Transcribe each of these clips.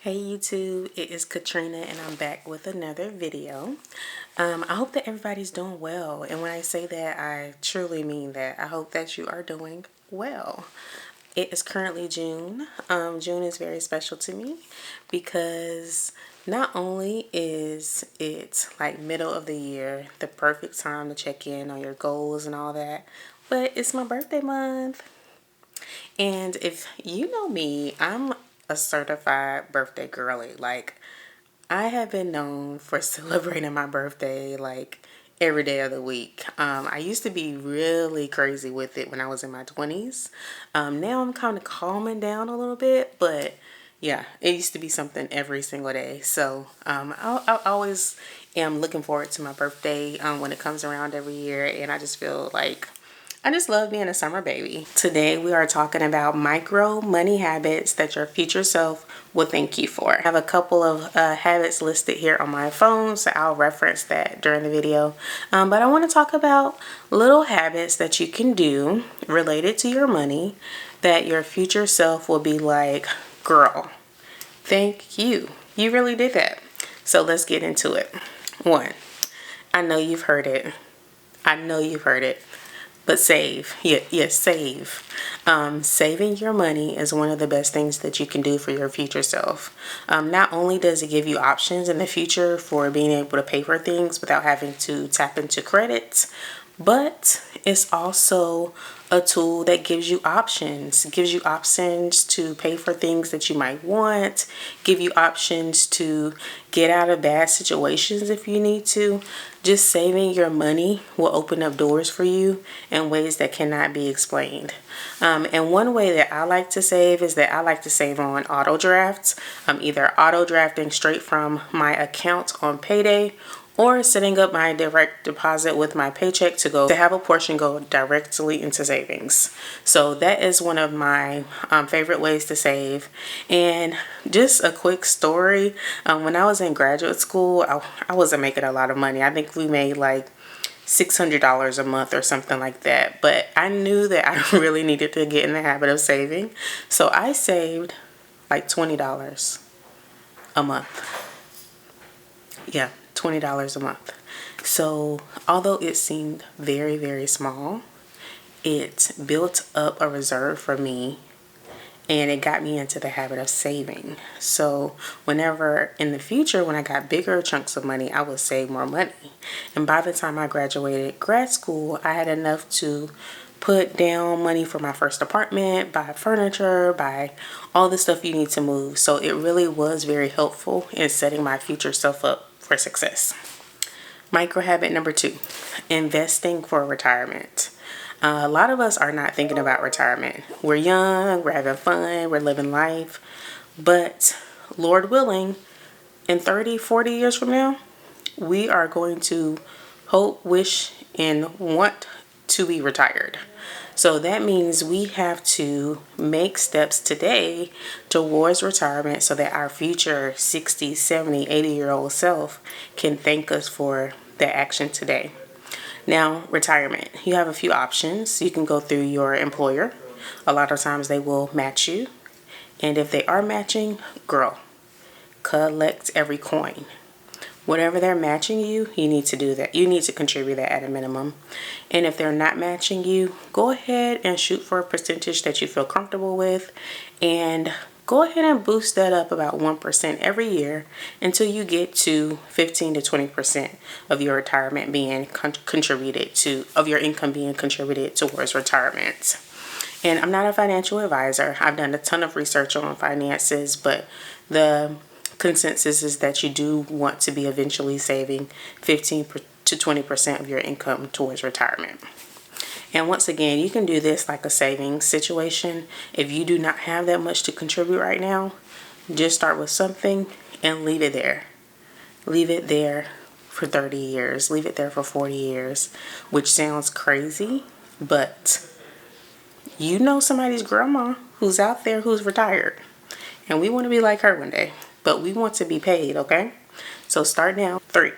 Hey YouTube, it is Katrina and I'm back with another video. I hope that everybody's doing well, and when I say that, I truly mean that. I hope that you are doing well. It is currently June. June is very special to me because not only is it like middle of the year, the perfect time to check in on your goals and all that, but it's my birthday month. And if you know me, I'm a certified birthday girly. Like, I have been known for celebrating my birthday like every day of the week. I used to be really crazy with it when I was in my 20s. Now I'm kind of calming down a little bit, but yeah, it used to be something every single day. So I always am looking forward to my birthday when it comes around every year, and I just feel like I just love being a summer baby. Today we are talking about micro money habits that your future self will thank you for. I have a couple of habits listed here on my phone, so I'll reference that during the video. But I want to talk about little habits that you can do related to your money that your future self will be like, girl, thank you. You really did that. So let's get into it. One, I know you've heard it. I know you've heard it. But save. Yes, save. Saving your money is one of the best things that you can do for your future self. Not only does it give you options in the future for being able to pay for things without having to tap into credits, but it's also a tool that gives you options. It gives you options to pay for things that you might want, give you options to get out of bad situations if you need to. Just saving your money will open up doors for you in ways that cannot be explained. And one way that I like to save is that I like to save on auto drafts. Either auto drafting straight from my account on payday, or setting up my direct deposit with my paycheck to have a portion go directly into savings. So that is one of my favorite ways to save. And just a quick story, when I was in graduate school, I wasn't making a lot of money. I think we made like $600 a month or something like that. But I knew that I really needed to get in the habit of saving. So I saved like $20 a month. Yeah, $20 a month. So although it seemed very, very small, it built up a reserve for me, and it got me into the habit of saving. So whenever in the future, when I got bigger chunks of money, I would save more money. And by the time I graduated grad school, I had enough to put down money for my first apartment, buy furniture, buy all the stuff you need to move. So it really was very helpful in setting my future self up for success. Micro habit number 2, investing for retirement. A lot of us are not thinking about retirement. We're young, we're having fun, we're living life. But Lord willing, in 30, 40 years from now, we are going to hope, wish, and want to be retired. So that means we have to make steps today towards retirement so that our future 60, 70, 80-year-old self can thank us for the action today. Now, retirement. You have a few options. You can go through your employer. A lot of times they will match you. And if they are matching, girl, collect every coin. Whatever they're matching you, you need to do that. You need to contribute that at a minimum. And if they're not matching you, go ahead and shoot for a percentage that you feel comfortable with, and go ahead and boost that up about 1% every year until you get to 15 to 20% of your retirement being contributed to, of your income being contributed towards retirement. And I'm not a financial advisor. I've done a ton of research on finances, but the consensus is that you do want to be eventually saving 15 to 20% of your income towards retirement. And once again, you can do this like a savings situation. If you do not have that much to contribute right now, just start with something and leave it there. Leave it there for 30 years. Leave it there for 40 years, which sounds crazy, but you know somebody's grandma who's out there who's retired, and we want to be like her one day, but we want to be paid, okay? So start now. 3,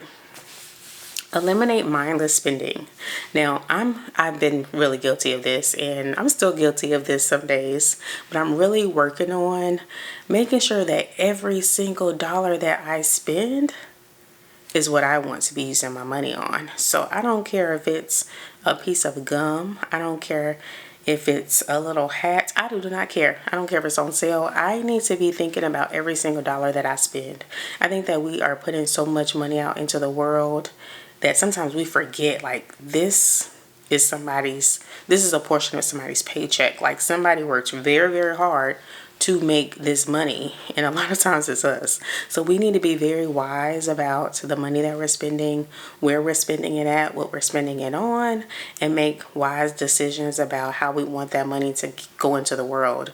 Eliminate mindless spending. Now, I've been really guilty of this, and I'm still guilty of this some days, but I'm really working on making sure that every single dollar that I spend is what I want to be using my money on. So I don't care if it's a piece of gum. I don't care if it's a little hat. I do not care. I don't care if it's on sale. I need to be thinking about every single dollar that I spend. I think that we are putting so much money out into the world that sometimes we forget, like, this is a portion of somebody's paycheck. Like, somebody works very, very hard to make this money, and a lot of times it's us. So we need to be very wise about the money that we're spending, where we're spending it at, what we're spending it on, and make wise decisions about how we want that money to go into the world.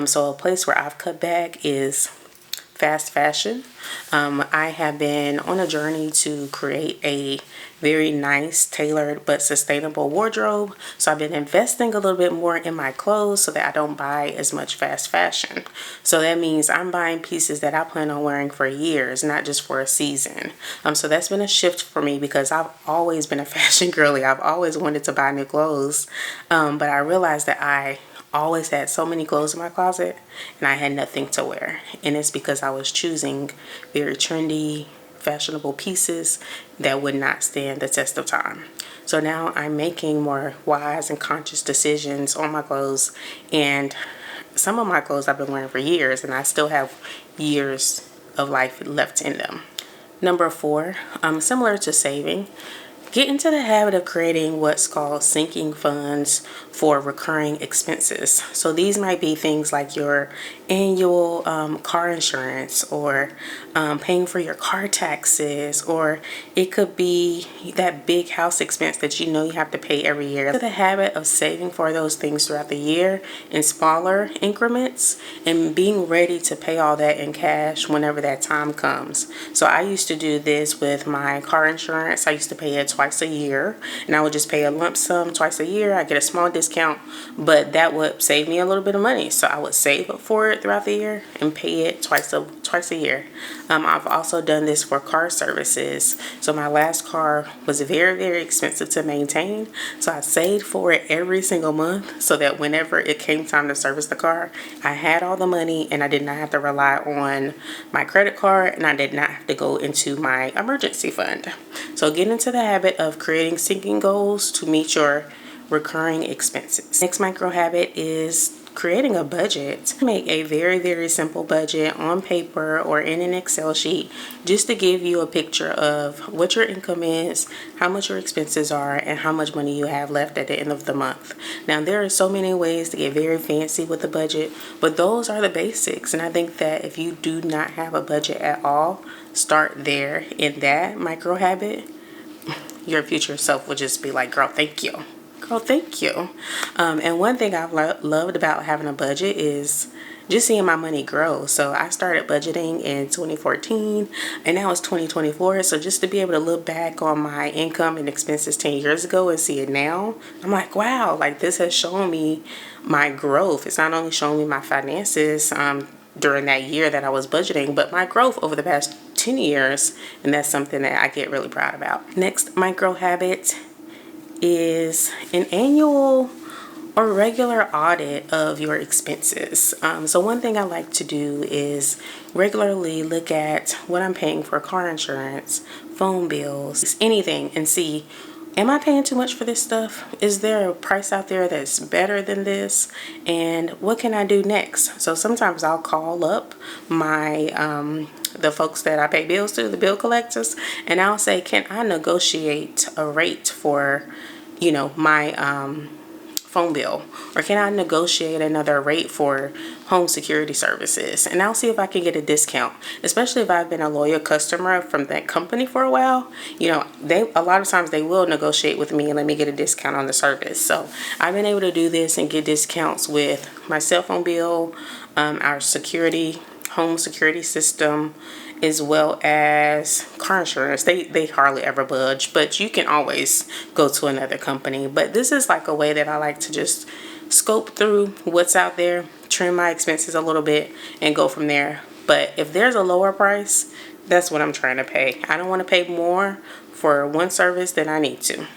So a place where I've cut back is fast fashion. I have been on a journey to create a very nice, tailored, but sustainable wardrobe. So I've been investing a little bit more in my clothes so that I don't buy as much fast fashion. So that means I'm buying pieces that I plan on wearing for years, not just for a season. So that's been a shift for me because I've always been a fashion girly. I've always wanted to buy new clothes. But I realized that I always had so many clothes in my closet and I had nothing to wear, and it's because I was choosing very trendy, fashionable pieces that would not stand the test of time. So now I'm making more wise and conscious decisions on my clothes, and some of my clothes I've been wearing for years and I still have years of life left in them. Number 4, similar to saving, get into the habit of creating what's called sinking funds for recurring expenses. So these might be things like your annual car insurance, or paying for your car taxes, or it could be that big house expense that you know you have to pay every year. The habit of saving for those things throughout the year in smaller increments and being ready to pay all that in cash whenever that time comes. So I used to do this with my car insurance. I used to pay it twice a year, and I would just pay a lump sum twice a year. I get a small discount, but that would save me a little bit of money. So I would save up for it throughout the year and pay it twice a year. I've also done this for car services. So my last car was very, very expensive to maintain. So I saved for it every single month so that whenever it came time to service the car, I had all the money and I did not have to rely on my credit card, and I did not have to go into my emergency fund. So get into the habit of creating sinking goals to meet your recurring expenses. Next micro habit is creating a budget. Make a very, very simple budget on paper or in an Excel sheet just to give you a picture of what your income is, how much your expenses are, and how much money you have left at the end of the month. Now, there are so many ways to get very fancy with the budget, but those are the basics. And I think that if you do not have a budget at all, start there in that micro habit. Your future self will just be like, girl, thank you. Girl, thank you. And one thing I've loved about having a budget is just seeing my money grow. So I started budgeting in 2014 and now it's 2024. So just to be able to look back on my income and expenses 10 years ago and see it now, I'm like, wow, like this has shown me my growth. It's not only showing me my finances during that year that I was budgeting, but my growth over the past 10 years. And that's something that I get really proud about. Next micro habit is an annual or regular audit of your expenses. So one thing I like to do is regularly look at what I'm paying for car insurance, phone bills, anything, and see, am I paying too much for this stuff? Is there a price out there that's better than this? And what can I do next? So sometimes I'll call up my the folks that I pay bills to, the bill collectors, and I'll say, can I negotiate a rate for, my phone bill, or can I negotiate another rate for home security services? And I'll see if I can get a discount, especially if I've been a loyal customer from that company for a while. A lot of times they will negotiate with me and let me get a discount on the service. So I've been able to do this and get discounts with my cell phone bill, our home security system, as well as car insurance. They hardly ever budge, but you can always go to another company. But this is like a way that I like to just scope through what's out there, trim my expenses a little bit, and go from there But if there's a lower price, that's what I'm trying to pay. I don't want to pay more for one service than I need to.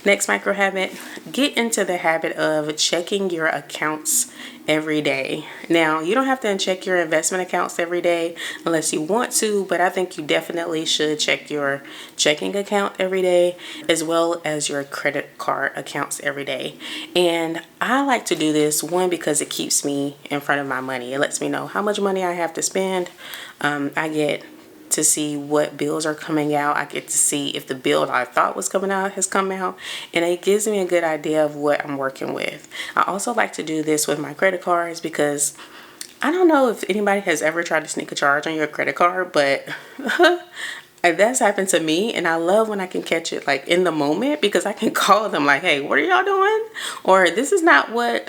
Next micro habit, get into the habit of checking your accounts every day. Now, you don't have to check your investment accounts every day unless you want to, but I think you definitely should check your checking account every day as well as your credit card accounts every day. And I like to do this, one, because it keeps me in front of my money. It lets me know how much money I have to spend. I get to see what bills are coming out. I get to see if the bill I thought was coming out has come out, and it gives me a good idea of what I'm working with. I also like to do this with my credit cards because I don't know if anybody has ever tried to sneak a charge on your credit card, but that's happened to me, and I love when I can catch it like in the moment, because I can call them like, hey, what are y'all doing? Or this is not what,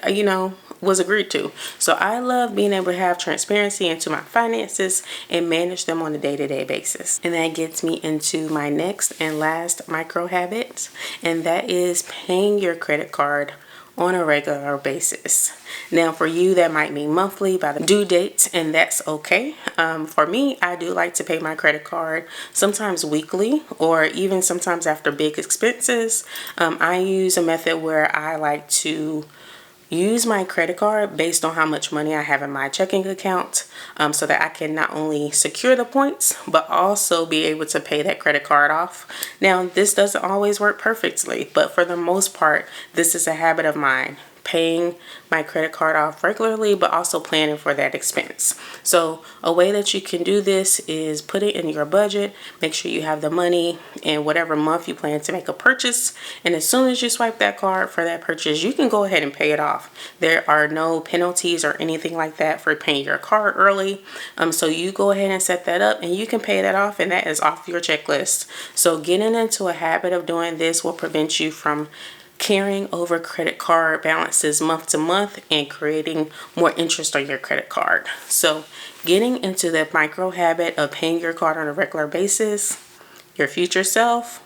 was agreed to. So I love being able to have transparency into my finances and manage them on a day-to-day basis. And that gets me into my next and last micro habit, and that is paying your credit card on a regular basis. Now, for you, that might mean monthly by the due date, and that's okay. For me, I do like to pay my credit card sometimes weekly, or even sometimes after big expenses. I use a method where I like to use my credit card based on how much money I have in my checking account, so that I can not only secure the points but also be able to pay that credit card off. Now, this doesn't always work perfectly, but for the most part, this is a habit of mine, paying my credit card off regularly, but also planning for that expense. So a way that you can do this is put it in your budget, make sure you have the money in whatever month you plan to make a purchase, and as soon as you swipe that card for that purchase, you can go ahead and pay it off. There are no penalties or anything like that for paying your card early. So you go ahead and set that up and you can pay that off, and that is off your checklist. So getting into a habit of doing this will prevent you from carrying over credit card balances month to month and creating more interest on your credit card. So getting into that micro habit of paying your card on a regular basis, your future self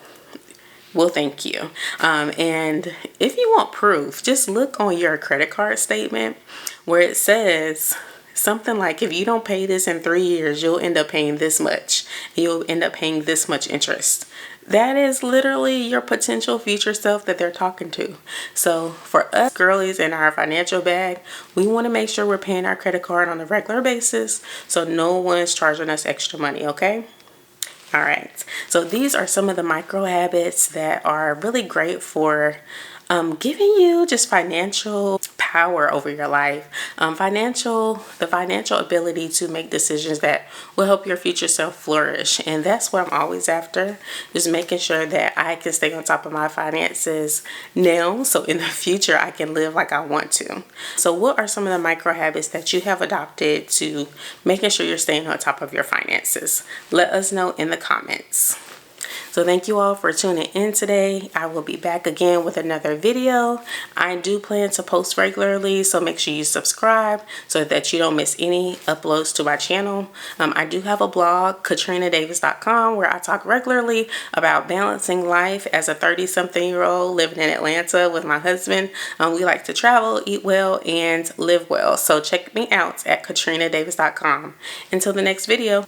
will thank you. And if you want proof, just look on your credit card statement where it says something like, if you don't pay this in 3 years, you'll end up paying this much. You'll end up paying this much interest. That is literally your potential future self that they're talking to. So for us girlies in our financial bag, we want to make sure we're paying our credit card on a regular basis so no one's charging us extra money, okay? All right. So these are some of the micro habits that are really great for giving you just financial power over your life, the financial ability to make decisions that will help your future self flourish. And that's what I'm always after, just making sure that I can stay on top of my finances now, so in the future I can live like I want to. So what are some of the micro habits that you have adopted to making sure you're staying on top of your finances? Let us know in the comments. So thank you all for tuning in today. I will be back again with another video. I do plan to post regularly, so make sure you subscribe so that you don't miss any uploads to my channel. I do have a blog, KatrinaDavis.com, where I talk regularly about balancing life as a 30-something-year-old living in Atlanta with my husband. We like to travel, eat well, and live well. So check me out at KatrinaDavis.com. Until the next video.